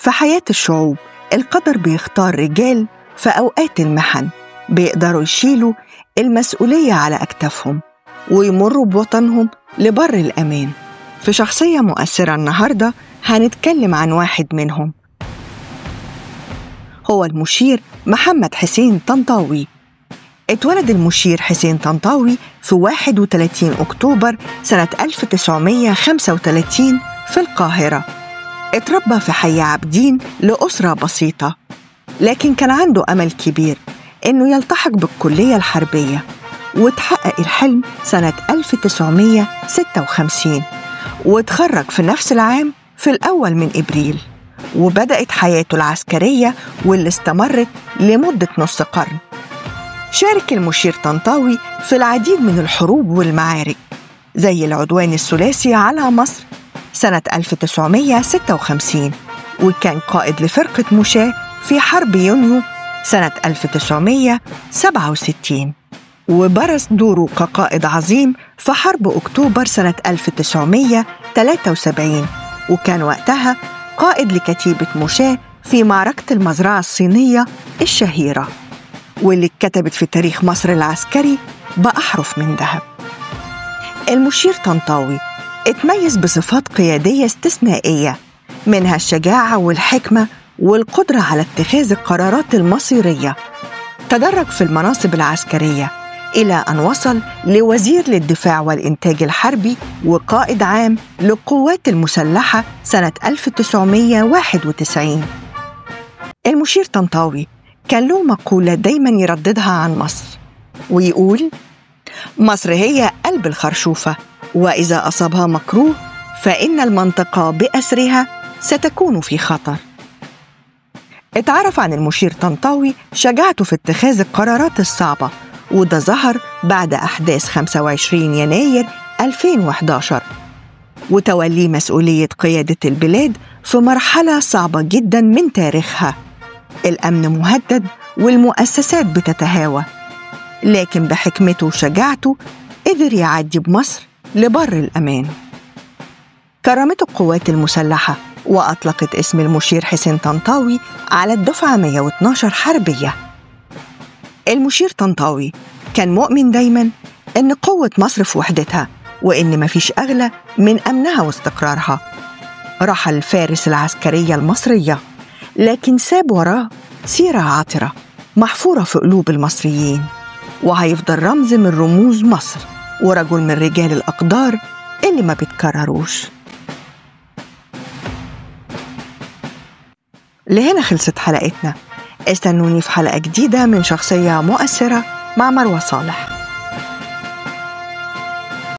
في حياة الشعوب القدر بيختار رجال في أوقات المحن بيقدروا يشيلوا المسؤولية على أكتافهم ويمروا بوطنهم لبر الأمان. في شخصية مؤثرة النهاردة هنتكلم عن واحد منهم، هو المشير محمد حسين طنطاوي. اتولد المشير حسين طنطاوي في 31 أكتوبر سنة 1935 في القاهرة. اتربى في حي عابدين لأسرة بسيطة، لكن كان عنده أمل كبير إنه يلتحق بالكلية الحربية، وتحقق الحلم سنة 1956 وتخرج في نفس العام في الأول من إبريل. وبدأت حياته العسكرية واللي استمرت لمدة نص قرن. شارك المشير طنطاوي في العديد من الحروب والمعارك زي العدوان الثلاثي على مصر سنة 1956، وكان قائد لفرقة مشاة في حرب يونيو سنة 1967، وبرز دوره كقائد عظيم في حرب أكتوبر سنة 1973، وكان وقتها قائد لكتيبة مشاة في معركة المزرعة الصينية الشهيرة، واللي اتكتبت في تاريخ مصر العسكري بأحرف من ذهب. المشير طنطاوي اتميز بصفات قيادية استثنائية، منها الشجاعة والحكمة والقدرة على اتخاذ القرارات المصيرية. تدرج في المناصب العسكرية إلى أن وصل لوزير للدفاع والإنتاج الحربي وقائد عام للقوات المسلحة سنة 1991. المشير طنطاوي كان له مقولة دايماً يرددها عن مصر، ويقول: مصر هي قلب الخرشوفة، وإذا أصابها مكروه فإن المنطقة بأسرها ستكون في خطر. اتعرف عن المشير طنطاوي شجاعته في اتخاذ القرارات الصعبة، وده ظهر بعد أحداث 25 يناير 2011 وتولي مسؤولية قيادة البلاد في مرحلة صعبة جداً من تاريخها. الأمن مهدد والمؤسسات بتتهاوى، لكن بحكمته وشجاعته قدر يعدي بمصر لبر الأمان. كرمته القوات المسلحة وأطلقت اسم المشير حسين طنطاوي على الدفعة 112 حربية. المشير طنطاوي كان مؤمن دايماً إن قوة مصر في وحدتها، وإن مفيش أغلى من أمنها واستقرارها. رحل الفارس العسكرية المصرية، لكن ساب وراه سيرة عاطرة محفورة في قلوب المصريين، وهيفضل رمز من رموز مصر ورجل من رجال الأقدار اللي ما بيتكرروش. لهنا خلصت حلقتنا، استنوني في حلقة جديدة من شخصية مؤثرة مع مروة صالح.